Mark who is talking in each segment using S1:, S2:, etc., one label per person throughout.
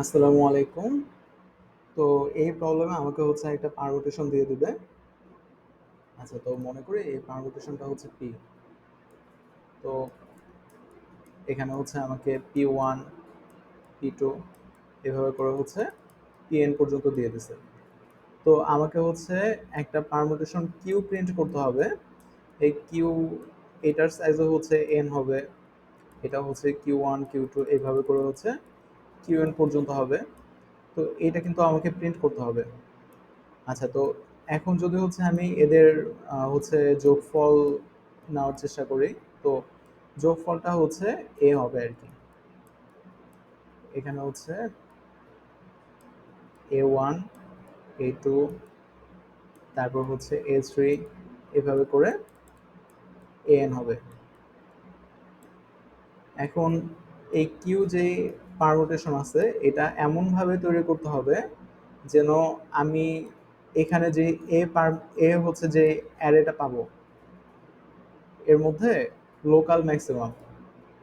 S1: আসসালামু আলাইকুম। তো এই প্রবলেমে আমাকে একটা পারমুটেশন দিয়ে দিবে। আচ্ছা, তো মনে করি এই পারমুটেশনটা পি। তো এখানে আমাকে P1, P2 এভাবে করে Pn পর্যন্ত দিয়ে দিছে। তো আমাকে একটা পারমুটেশন কিউ প্রিন্ট করতে হবে। এই কিউ এটার সাইজও n হবে। এটা Q1, Q2 এইভাবে করে Qn পর্যন্ত হবে। তো এটা কিন্তু আমাকে প্রিন্ট করতে হবে। আচ্ছা, তো এখন যদি আমি এদের যোগফল নেওয়ার চেষ্টা করি, তো যোগফলটা এ হবে আর কি। এখানে A1, A2, তারপর A3, এভাবে করে an হবে। এখন এই কিউ যে পারমুটেশন আছে এটা এমন ভাবে তৈরি করতে হবে যেন আমি এখানে যে যে অ্যারেটা পাবো এর মধ্যে লোকাল ম্যাক্সিমাম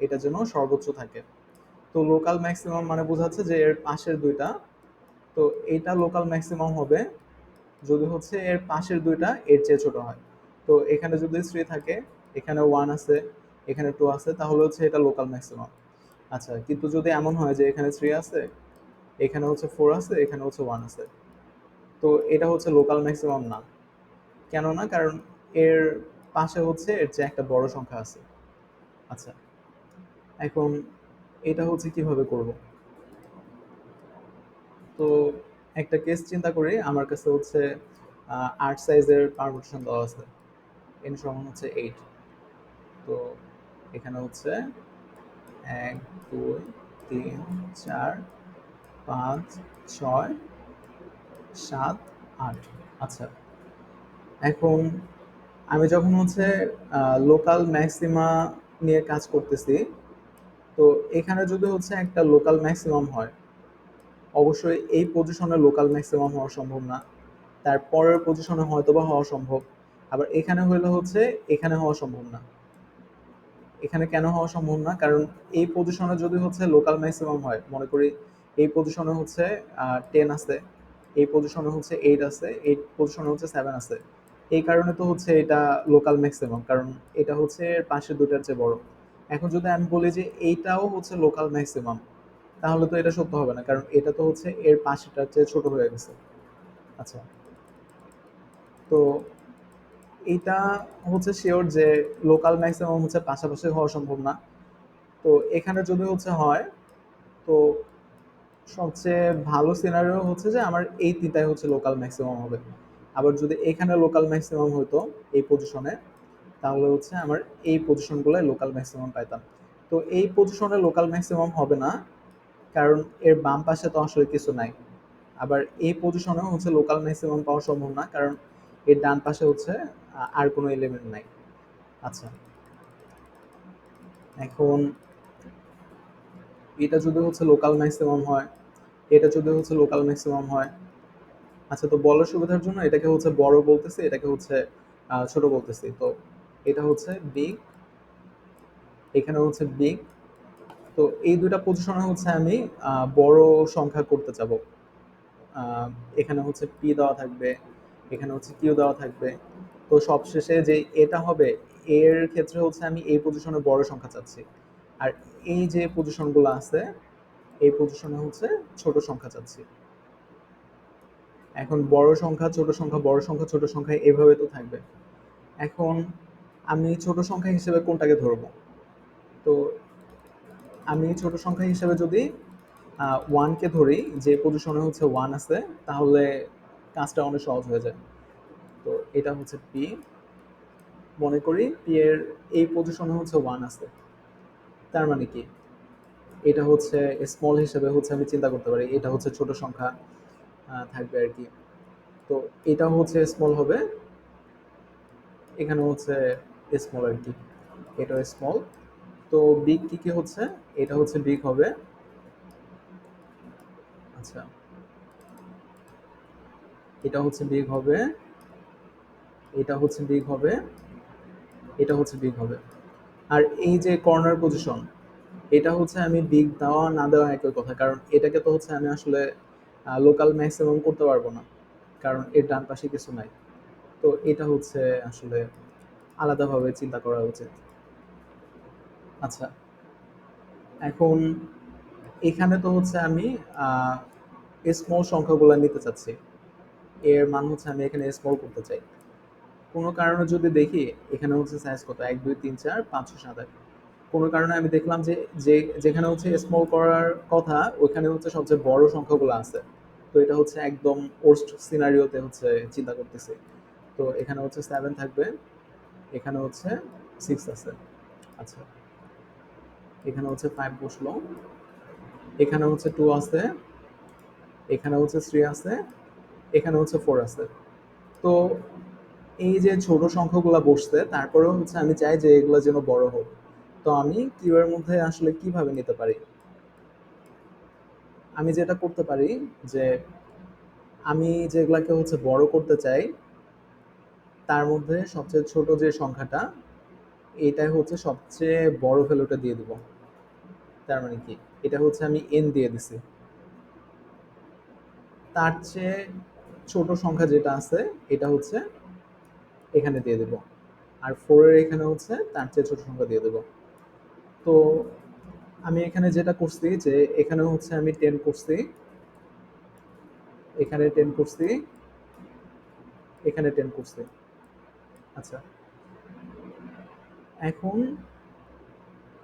S1: এটা যেন সর্বোচ্চ থাকে। তো লোকাল ম্যাক্সিমাম মানে বোঝাচ্ছে যে এর পাশের দুইটা, তো এটা লোকাল ম্যাক্সিমাম হবে যদি এর পাশের দুইটা এর চেয়ে ছোট হয়। তো এখানে যদি 3 থাকে, এখানে 1 আছে, এখানে 2 আছে, তাহলে এটা লোকাল ম্যাক্সিমাম। আচ্ছা, কিন্তু যদি এমন হয় যে এখানে 3 আছে, এখানে 4 আছে, এখানে 1 আছে, তো এটা লোকাল ম্যাক্সিমাম না। কেন না? কারণ এর পাশে এর চেয়ে একটা বড় সংখ্যা আছে। আচ্ছা, এখন এটা কিভাবে করব? তো একটা কেস চিন্তা করি, আমার কাছে 8 সাইজের পারমুটেশন দেওয়া আছে। n সমান 8। তো এখানে 1, 2, 3, 4, 5, 6, 7, 8। আচ্ছা, এখন আমি যখন লোকাল ম্যাক্সিমা নিয়ে কাজ করতেছি, তো এখানে যদি একটা লোকাল ম্যাক্সিমাম হয়, অবশ্যই এই পজিশনে লোকাল ম্যাক্সিমাম হওয়া সম্ভব না। তার পরের পজিশনে হয়তোবা হওয়া সম্ভব। আবার এখানে হইলে এখানে হওয়া সম্ভব না। এখানে কেন হওয়া সম্ভব না? কারণ এই পজিশনে যদি লোকাল ম্যাক্সিমাম হয়, মনে করি এই পজিশনে 10 আছে, এই পজিশনে 8 আছে, এই পজিশনে 7 আছে। এই কারণে তো এটা লোকাল ম্যাক্সিমাম, কারণ এটা এর পাশের দুটার চেয়ে বড়। এখন যদি আমি বলি যে এইটাও লোকাল ম্যাক্সিমাম, তাহলে তো এটা সত্য হবে না, কারণ এটা তো এর পাশেরটার চেয়ে ছোট হয়ে গেছে। আচ্ছা, তো এটা শিওর যে লোকাল ম্যাক্সিমাম পাশাপাশি হওয়া সম্ভব না। তো এখানে যদি হয়, তো সবচেয়ে ভালো সিনারিও যে আমার এই তিনটাই লোকাল ম্যাক্সিমাম হবে। আবার যদি এখানে লোকাল ম্যাক্সিমাম হতো এই পজিশনে, তাহলে আমার এই পজিশনগুলোয় লোকাল ম্যাক্সিমাম পাইতাম। তো এই পজিশনে লোকাল ম্যাক্সিমাম হবে না, কারণ এর বাম পাশে তো আসলে কিছু নাই। আবার এই পজিশনেও লোকাল ম্যাক্সিমাম পাওয়া সম্ভব না, কারণ এর ডান পাশে আর কোনো এলিমেন্ট নাই। আচ্ছা, এখন এটা যদি লোকাল ম্যাক্সিমাম হয়, এটা যদি লোকাল ম্যাক্সিমাম হয়। আচ্ছা, তো বলার সুবিধার জন্য এটাকে বড় বলতেছি, এটাকে ছোট বলতেছি। তো এটা বিগ, এখানে বিগ। তো এই দুইটা পজিশনে আমি বড় সংখ্যা করতে চাবো। এখানে পি দেওয়া থাকবে, এখানে কিউ দেওয়া থাকবে। তো সবশেষে যে এটা হবে, এর ক্ষেত্রে আমি এই পজিশনে বড় সংখ্যা চাচ্ছি। আর এই যে পজিশনগুলো আছে, এই পজিশনে ছোট সংখ্যা চাচ্ছি। এখন বড় সংখ্যা, ছোট সংখ্যা, বড় সংখ্যা, ছোট সংখ্যা এভাবে তো থাকবে। এখন আমি ছোট সংখ্যা হিসেবে কোনটাকে ধরবো? তো আমি ছোট সংখ্যা হিসেবে যদি 1 কে ধরি, যে পজিশনে 1 আছে, তাহলে কাজটা অনেক সহজ হয়ে যায়। তো এটা পি। মনে করি পি এর এই পজিশনে 1 আছে। তার মানে কি? এটা স্মল হিসেবে আমি চিন্তা করতে পারি, এটা ছোট সংখ্যা থাকবে আর কি। তো এটা স্মল হবে, এখানে স্মল আর কি, এটা স্মল। তো বিগ কি কি এটা বিগ হবে। আচ্ছা, এটা বিগ হবে, এটা বিগ হবে, এটা বিগ হবে। আর এই যে কর্নার পজিশন, এটা হচ্ছে আমি বিগ দেওয়া না দেওয়া একই কথা, কারণ এটাকে তো হচ্ছে আমি আসলে লোকাল ম্যাক্সিমাম করতে পারবো না, কারণ এর ডান পাশে কিছু নাই। তো এটা হচ্ছে আসলে আলাদাভাবে চিন্তা করা উচিত। আচ্ছা, এখন এখানে তো হচ্ছে আমি স্মল সংখ্যাগুলো নিতে চাচ্ছি, এর মান হচ্ছে আমি এখানে স্মল করতে চাই। কোনো কারণে যদি দেখি এখানে হচ্ছে সাইজ কত, 1 2 3 4 5 6 7 8, কোনো কারণে আমি দেখলাম যে যে যেখানে হচ্ছে স্মল করার কথা ওইখানে হচ্ছে সবচেয়ে বড় সংখ্যাগুলো আছে। তো এটা হচ্ছে একদম ওর্স্ট সিনারিওতে হচ্ছে চিন্তা করতেছি। তো এখানে হচ্ছে 7 থাকবে, এখানে হচ্ছে 6 আছে। আচ্ছা, এখানে হচ্ছে 5 বসলো, এখানে হচ্ছে 2 আছে, এখানে হচ্ছে 3 আছে, এখানে হচ্ছে 4 আছে। তো এই যে ছোট সংখ্যাগুলো বসছে তারপরেও হচ্ছে আমি চাই যে এগুলো যেন বড় হোক। তো আমি কিউ এর মধ্যে আসলে কিভাবে নিতে পারি? আমি যেটা করতে পারি যে আমি যেগুলাকে হচ্ছে বড় করতে চাই তার মধ্যে সবচেয়ে ছোট যে সংখ্যাটা এটাই হচ্ছে সবচেয়ে বড় ভ্যালুটা দিয়ে দিব। তার মানে কি, এটা হচ্ছে আমি এন দিয়ে দিছি। তার চেয়ে ছোট সংখ্যা যেটা আছে এটা হচ্ছে এখানে দিয়ে দেব, আর ফোর এর এখানে হচ্ছে তার চেয়ে ছোট সংখ্যা দিয়ে দেব। তো আমি এখানে যেটা করছি যে এখানে হচ্ছে আমি 10 করছি, এখানে 10 করছি, এখানে 10 করছি। আচ্ছা, এখন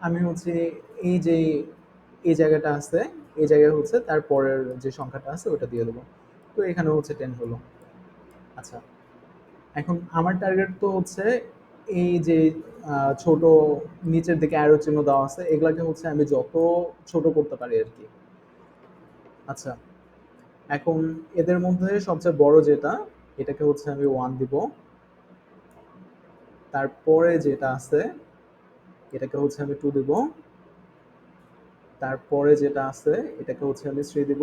S1: আমি হচ্ছে এই যে এই জায়গাটা আছে, এই জায়গায় হচ্ছে তারপরের যে সংখ্যাটা আছে ওটা দিয়ে দেবো। তো এখানে হচ্ছে 10 হলো। আচ্ছা, এখন আমার টার্গেট তো হচ্ছে এই যে ছোট নিচের দিকে অ্যারো চিহ্ন দেওয়া আছে এগুলাকে হচ্ছে আমি যত ছোট করতে পারি আর কি। আচ্ছা, এখন এদের মধ্যে সবচেয়ে বড় যেটা এটাকে হচ্ছে আমি 1 দিব, তারপরে যেটা আছে এটাকে হচ্ছে আমি 2 দিব, তারপরে যেটা আছে এটাকে হচ্ছে আমি 3 দিব,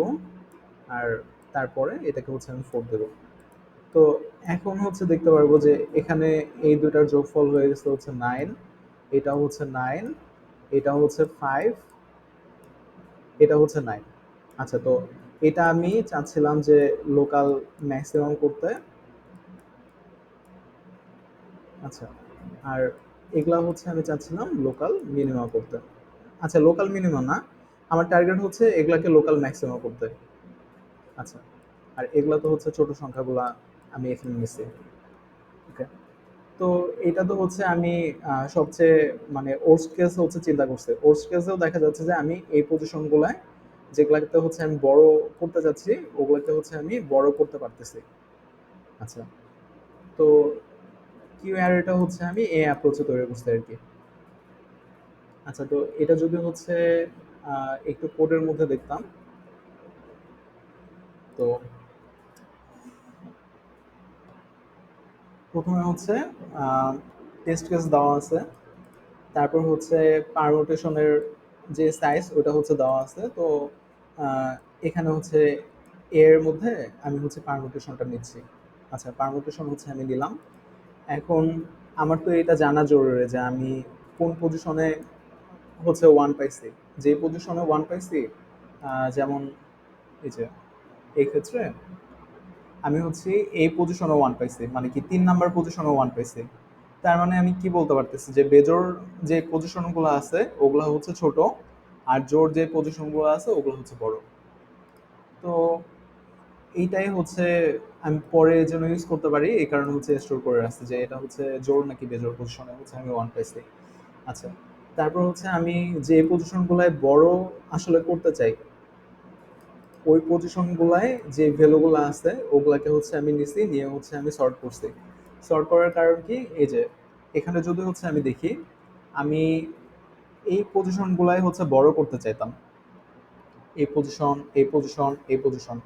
S1: আর তারপরে এটাকে হচ্ছে আমি 4 দেব। তো এখন হচ্ছে দেখতে পারবো যে এখানে এই দুটার যোগফল হয়ে গেছে হচ্ছে 9, এটা হচ্ছে 9, এটা হচ্ছে 5, এটা হচ্ছে 9। আচ্ছা, তো এটা আমি চাচ্ছিলাম যে লোকাল ম্যাক্সিমাম করতে। আচ্ছা, আর এগুলা হচ্ছে আমি চাচ্ছিলাম লোকাল মিনিমাম করতে। আচ্ছা, লোকাল মিনিমাম না, আমার টার্গেট হচ্ছে এগুলাকে লোকাল ম্যাক্সিমাম করতে। আচ্ছা, আর এগুলা তো হচ্ছে ছোট সংখ্যাগুলা আমি এখানে নিচ্ছি। ওকে, তো এটা তো হচ্ছে আমি সবচেয়ে মানে ওর্স্ট কেস হচ্ছে চিন্তা করছি। ওর্স্ট কেসেও দেখা যাচ্ছে যে আমি এই পজিশনগুলায় যেগুলাতে হচ্ছে আমি বড় করতে যাচ্ছি ওগুলাতে হচ্ছে আমি বড় করতে পারতেছি। আচ্ছা, তো কিউ অ্যারেটা হচ্ছে আমি এই অ্যাপ্রোচে তৈরি করছি আর কি। আচ্ছা, তো এটা যদি হচ্ছে একটু কোডের মধ্যে দেখতাম, তো প্রথমে হচ্ছে টেস্ট কেস দেওয়া আছে, তারপর হচ্ছে পারমুটেশনের যে সাইজ ওটা হচ্ছে দেওয়া আছে। তো আহ, এখানে হচ্ছে এর মধ্যে আমি হচ্ছে পারমুটেশনটা নিচ্ছি। আচ্ছা, পারমুটেশন হচ্ছে আমি নিলাম। এখন আমার তো এটা জানা জরুরি যে আমি কোন পজিশনে হচ্ছে ওয়ান পাইছি। যে পজিশনে ওয়ান পাইছি, যেমন এই যে এই ক্ষেত্রে আমি হচ্ছে এই পজিশনে ওয়ান পাইছি, মানে কি 3 নাম্বার পজিশনে ওয়ান পাইছি। তার মানে আমি কি বলতে পারতেছি যে বেজোর যে পজিশনগুলো আছে ওগুলো হচ্ছে ছোট, আর জোর যে পজিশনগুলো আছে ওগুলো হচ্ছে বড়। তো এইটাই হচ্ছে আমি পরে যেন ইউজ করতে পারি এই কারণে হচ্ছে স্টোর করে রাখছি যে এটা হচ্ছে জোর নাকি বেজোর পজিশনে হচ্ছে আমি ওয়ান পাইছি। আচ্ছা, তারপর হচ্ছে আমি যে পজিশনগুলোয় বড় আসলে করতে চাই ওই পজিশনগুলায় যে ভ্যালুগুলো আছে ওগুলাকে হচ্ছে আমি নিছি, নিয়ে হচ্ছে আমি সর্ট করছি। সর্ট করার কারণ কি, এই যে এখানে যদি হচ্ছে আমি দেখি আমি এই পজিশনগুলাই হচ্ছে বড় করতে চাইতাম, এই পজিশন, এই পজিশন, এই পজিশন।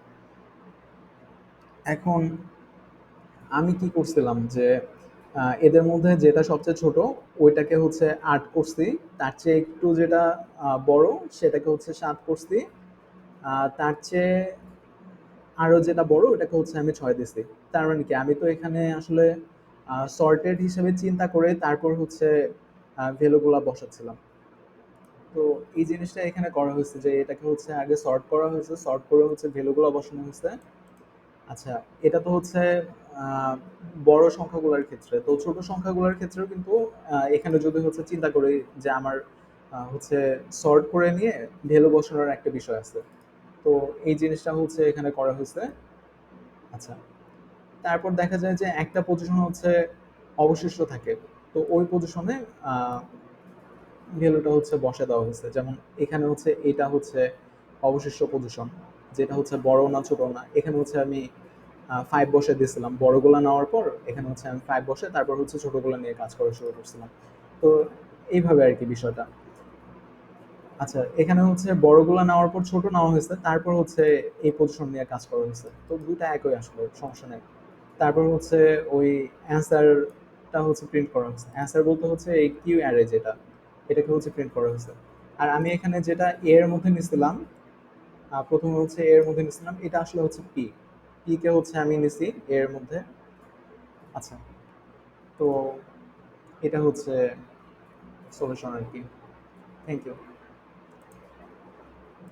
S1: এখন আমি কি করছিলাম যে এদের মধ্যে যেটা সবচেয়ে ছোট ওইটাকে হচ্ছে 8 করছি, তার চেয়ে একটু যেটা বড় সেটাকে হচ্ছে 7 করছি, তার চেয়ে আরো যেটা বড় ওটাকে হচ্ছে আমি 6 দিছি। তার মানে কি, আমি তো এখানে আসলে সর্টেড হিসেবে চিন্তা করে তারপর হচ্ছে ভ্যালুগুলা বসাচ্ছিলাম। তো এই জিনিসটা এখানে করা হয়েছে যে এটাকে হচ্ছে আগে সর্ট করা হয়েছে, সর্ট করে হচ্ছে ভ্যালুগুলো বসানো হয়েছে। আচ্ছা, এটা তো হচ্ছে আহ, বড় সংখ্যাগুলোর ক্ষেত্রে। তো ছোট সংখ্যাগুলোর ক্ষেত্রেও কিন্তু এখানে যদি হচ্ছে চিন্তা করি যে আমার হচ্ছে সর্ট করে নিয়ে ভ্যালু বসানোর একটা বিষয় আছে। তো এই জিনিসটা হচ্ছে এখানে করা হয়েছে। আচ্ছা, তারপর দেখা যায় যে একটা পজিশন হচ্ছে অবশিষ্ট থাকে। তো ওই পজিশনে ভ্যালুটা হচ্ছে বসে দেওয়া হয়েছে। যেমন এখানে হচ্ছে এটা হচ্ছে অবশিষ্ট পজিশন, যেটা হচ্ছে বড় না ছোট না। এখানে হচ্ছে আমি 5 বসে দিয়েছিলাম বড়গুলা নেওয়ার পর, এখানে হচ্ছে আমি 5 বসে তারপর হচ্ছে ছোটগুলা নিয়ে কাজ করা শুরু করছিলাম। তো এইভাবে আর কি বিষয়টা। আচ্ছা, এখানে হচ্ছে বড়গুলা নেওয়ার পর ছোট নেওয়া হয়েছে, তারপর হচ্ছে এই পজিশন নিয়ে কাজ করা হয়েছে। তো দুইটা একই আসলে, সমস্যা নেই। তারপর হচ্ছে ওই অ্যান্সারটা হচ্ছে প্রিন্ট করা হয়েছে। অ্যান্সার বলতে হচ্ছে এই কিউ অ্যারে যেটা, এটাকে হচ্ছে প্রিন্ট করা হয়েছে। আর আমি এখানে যেটা এর মধ্যে নিছিলাম, প্রথমে হচ্ছে এর মধ্যে নিছিলাম, এটা আসলে হচ্ছে পি। পি কে হচ্ছে আমি নিছি এর মধ্যে। আচ্ছা, তো এটা হচ্ছে সলিউশন আর কি। Thank you.